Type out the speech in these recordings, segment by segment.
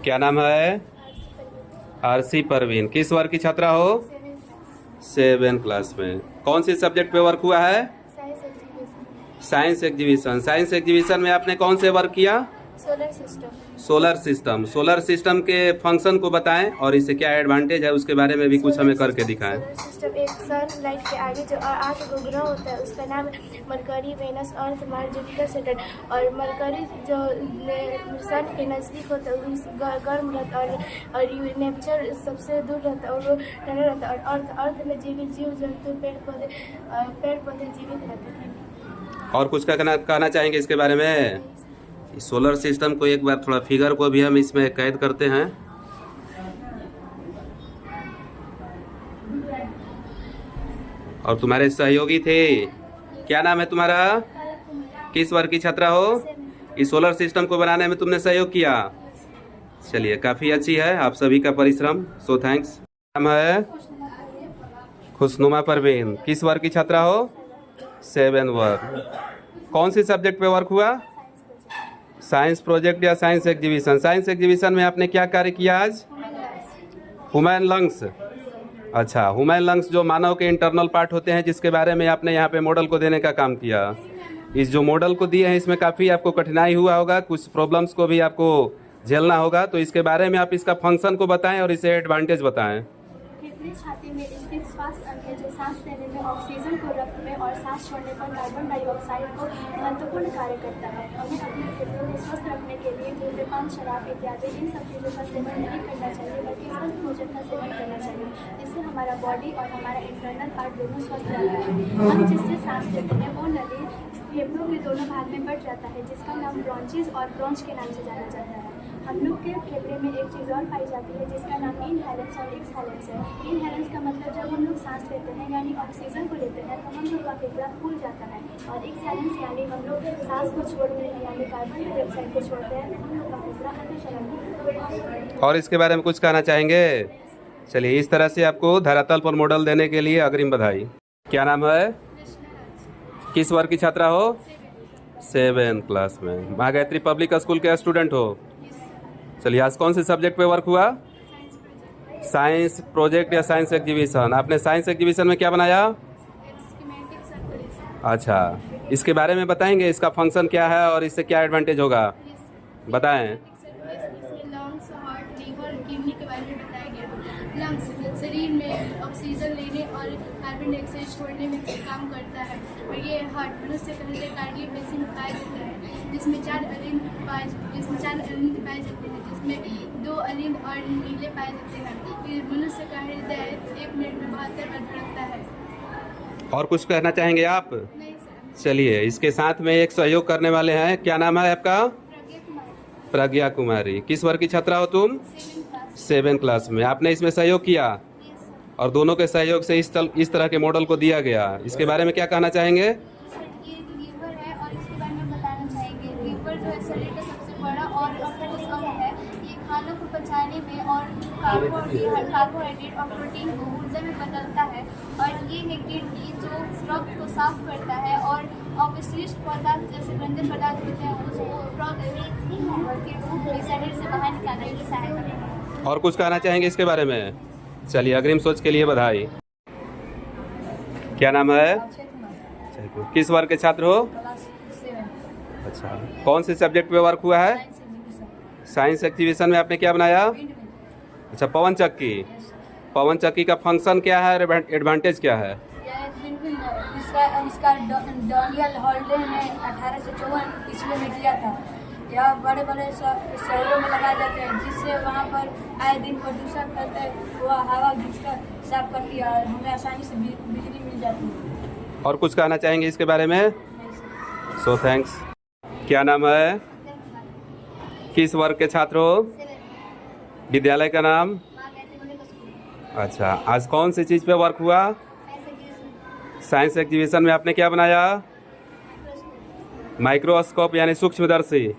क्या नाम है? आरसी परवीन। किस वर्ग की छात्रा हो? 7 क्लास में। कौन सी सब्जेक्ट पे वर्क हुआ है? Science exhibition. साइंस एग्जीबिशन में आपने कौन से वर्क किया? Solar system. Solar system. Solar system के फंक्शन को बताएं और इससे क्या एडवांटेज है उसके बारे में भी कुछ हमें करके दिखाएं। सोलर सिस्टम एक सन लाइट के आगे जो 8 गो ग्रह होता है उसका नाम मरकरी, वेनस, अर्थ, मार्स, जुपिटर, सैटर्न। और मरकरी जो सन के नज़दीक होता है उस गर्म रहता है और नेपच्यून सबसे दूर रहता है और वो ठंडा रहता है। और अर्थ में जीवित जीव जंतु पेड़ पौधे जीवित रहते हैं। और कुछ कहना चाहेंगे इसके बारे में? सोलर सिस्टम को एक बार थोड़ा फिगर को भी हम इसमें कैद करते हैं। और तुम्हारे सहयोगी थे, क्या नाम है तुम्हारा? किस वर्ग की छात्रा हो? इस सोलर सिस्टम को बनाने में तुमने सहयोग किया। चलिए, काफ़ी अच्छी है आप सभी का परिश्रम। So thanks. नाम है? खुशनुमा परवीन। किस वर्ग की छात्रा हो? 7 वर्ग। कौन सी सब्जेक्ट पे वर्क हुआ? साइंस प्रोजेक्ट या साइंस एग्जीबिशन। साइंस एग्जीबिशन में आपने क्या कार्य किया आज? Human lungs. अच्छा, ह्यूमन लंग्स जो मानव के इंटरनल पार्ट होते हैं जिसके बारे में आपने यहाँ पे मॉडल को देने का काम किया। इस जो मॉडल को दिए हैं इसमें काफ़ी आपको कठिनाई हुआ होगा, कुछ प्रॉब्लम्स को भी आपको झेलना होगा, तो इसके बारे में आप इसका फंक्शन को बताएं और इसे एडवांटेज बताएं। छाती में स्थित श्वास अंग है जो सांस लेने में ऑक्सीजन को रक्त में और सांस छोड़ने पर कार्बन डाइऑक्साइड को महत्वपूर्ण कार्य करता है। हमें अपने फेफड़ों को स्वस्थ रखने के लिए धूम्रपान, शराब इत्यादि इन सब चीज़ों का सेवन नहीं करना चाहिए, बल्कि स्वस्थ भोजन का सेवन करना चाहिए, जिससे हमारा बॉडी और हमारा इंटरनल पार्ट दोनों स्वस्थ रहता है। हम जिससे सांस लेते हैं वो नली फेफड़ों के दोनों भाग में बढ़ जाता है, जिसका नाम ब्रोंचिस और ब्रोंच के नाम से जाना जाता है। हम लोग के फेफड़े में एक चीज़ और पाई जाती है जिसका नाम इनहेलेंस और एक्सहेलेंस है। इनहेलेंस का मतलब जब हम लोग सांस लेते हैं यानी ऑक्सीजन को लेते हैं तो हम लोग का फेफड़ा फूल जाता है, और एक्सहेलेंस यानी हम लोग सांस को छोड़ते हैं यानी कार्बन डाइऑक्साइड को छोड़ते हैं तो हम लोग का फेफड़ा अंदर चला जाता है। और इसके बारे में कुछ कहना चाहेंगे? चलिए, इस तरह से आपको धरातल पर मॉडल देने के लिए अग्रिम बधाई। क्या नाम है? किस वर्ग की छात्रा हो? 7 क्लास में। माँ गायत्री पब्लिक स्कूल के स्टूडेंट हो? चलिए, आज कौन से सब्जेक्ट पे वर्क हुआ? साइंस प्रोजेक्ट या साइंस एग्जीबिशन। आपने साइंस एग्जीबिशन में क्या बनाया? अच्छा, इसके बारे में बताएंगे, इसका फंक्शन क्या है और इससे क्या एडवांटेज होगा, बताएं। लंग्स, हार्ट, लीवर, किडनी के बारे में बताया गया। लंग्स शरीर में ऑक्सीजन लेने और कार्बन डाइऑक्साइड छोड़ने में काम करता है, और ये हार्ट मनुष्य के हृदय कार्डियक मशीन पाया जाता है जिसमें 4 अलिंद पाए जाते हैं, जिसमें 2 अलिंद और नीले पाए जाते हैं। फिर मनुष्य का हृदय 1 मिनट में 72 बार धड़कता है। और कुछ कहना चाहेंगे आप? नहीं सर। चलिए, इसके साथ में एक सहयोग करने वाले हैं। क्या नाम है आपका? प्रज्ञा कुमारी। किस वर्ग की छात्रा हो तुम? 7 क्लास में। आपने इसमें सहयोग किया और दोनों के सहयोग से इस तरह के मॉडल को दिया गया। इसके बारे में क्या कहना चाहेंगे? ये लीवर है और इसके बारे में बताना चाहेंगे। लीवर जो है शरीर का सबसे बड़ा और अखंड अंग है। ये खानों को पचाने में और कार्बोहाइड्रेट और प्रोटीन को ऊर्जा में बदलता है, और ये है किडनी जो रक्त को साफ करता है और अवशिष्ट पदार्थ जैसे गंदे पदार्थ होते हैं उसको के रूप में शरीर से बाहर निकालने की सहायता करता है। और कुछ कहना चाहेंगे इसके बारे में? चलिए, अग्रिम सोच के लिए बधाई। क्या नाम है? किस वर्ग के छात्र हो? अच्छा, कौन से सब्जेक्ट पे वर्क हुआ है? साइंस एग्जीबिशन में आपने क्या बनाया? अच्छा, पवन चक्की। पवन चक्की का फंक्शन क्या है, एडवांटेज क्या है? इसका डॉनियल हॉलिडे ने 1854 ईस्वी में किया था। यह बड़े बड़े शहरों में लगाए जाते हैं, जिससे वहाँ पर आए दिन प्रदूषण फैलता है, वह हवा जिसका साफ करती है और हमें आसानी से बिजली मिल जाती है। और कुछ कहना चाहेंगे इसके बारे में? So thanks. क्या नाम है? किस वर्ग के छात्र हो? विद्यालय का नाम? अच्छा, आज कौन सी चीज़ पे वर्क हुआ? साइंस एग्जीबिशन में आपने क्या बनाया? माइक्रोस्कोप यानी सूक्ष्मदर्शी।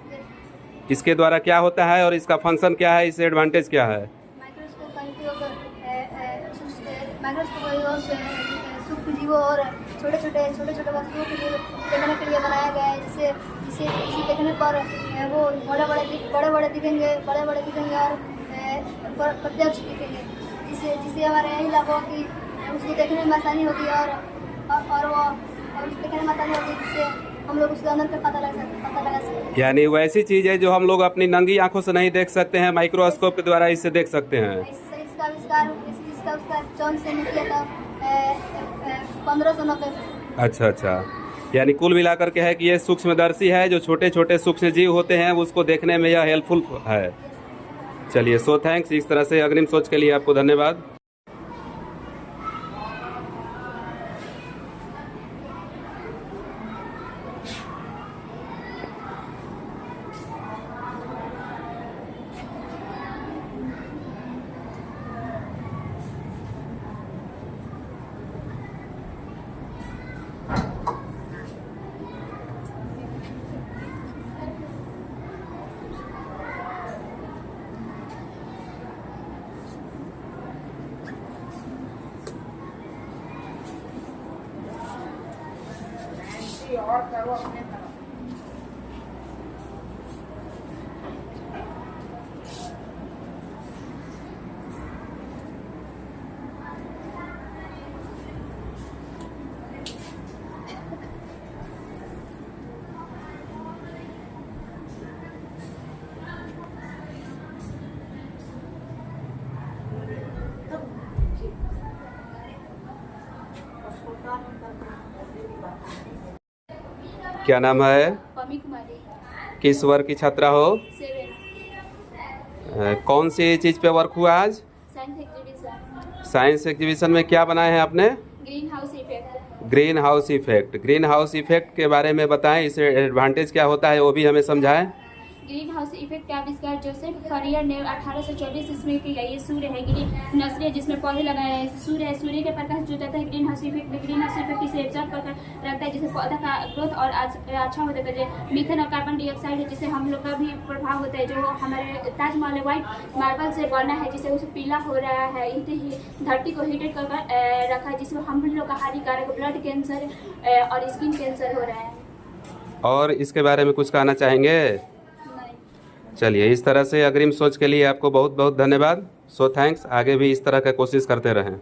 इसके द्वारा क्या होता है और इसका फंक्शन क्या है, इससे एडवांटेज क्या है? माइक्रोस्कोप का उपयोग सूक्ष्म जीवों और छोटे छोटे वस्तुओं के लिए देखने के लिए बनाया गया है, जिसे जिसे इसे देखने पर वो बड़े बड़े दिखेंगे और प्रत्यक्ष दिखेंगे, जिससे हमारा यही लाभ हो कि उसको देखने में आसानी होगी और उसको देखने में आसानी होगी, जिससे हम लोग उसके अंदर का पता लगा सकते हैं। यानी वैसी चीज है जो हम लोग अपनी नंगी आंखों से नहीं देख सकते हैं, माइक्रोस्कोप के द्वारा इससे देख सकते हैं। इसका आविष्कार जॉनसन ने किया था 1590 में। अच्छा, यानी कुल मिलाकर के है कि ये सूक्ष्मदर्शी है, जो छोटे छोटे सूक्ष्म जीव होते हैं उसको देखने में यह हेल्पफुल है। चलिए, सो थैंक्स। इस तरह से अग्रिम सोच के लिए आपको धन्यवाद। और करो अपने तरफ। क्या नाम है? पमी कुमारी, किस वर्ग की छात्रा हो? 7 कौन सी चीज़ पे वर्क हुआ आज? साइंस एग्जीबिशन, साइंस एग्जीबिशन में क्या बनाए हैं आपने? Green house effect. Green house effect. Green house effect के बारे में बताएं, इससे एडवांटेज क्या होता है वो भी हमें समझाएं। ग्रीन हाउस इफेक्ट का आविष्कार जोसेफ फरियर ने 1824 ईस्वी में किया। ये सूर्य है, ग्रीन नर्सरी जिसमें पौधे लगाए हैं। सूर्य है, सूर्य के प्रकाश जो जाता है ग्रीन हाउस इफेक्ट में। ग्रीन हाउस इफेक्ट इसे एब्जॉर्ब कर रखता है, जिससे पौधा का ग्रोथ और अच्छा होता है। मीथेन और कार्बन डाइऑक्साइड है, जिससे हम लोग का भी प्रभाव होता है। जो हमारे ताजमहल व्हाइट मार्बल से बना है, जिससे उसे पीला हो रहा है। धरती को हीटेड कर रखा है, जिसमें हम लोग का हानिकारक ब्लड कैंसर और स्किन कैंसर हो रहा है। और इसके बारे में कुछ कहना चाहेंगे? चलिए, इस तरह से अग्रिम सोच के लिए आपको बहुत बहुत धन्यवाद। So thanks. आगे भी इस तरह का कोशिश करते रहें।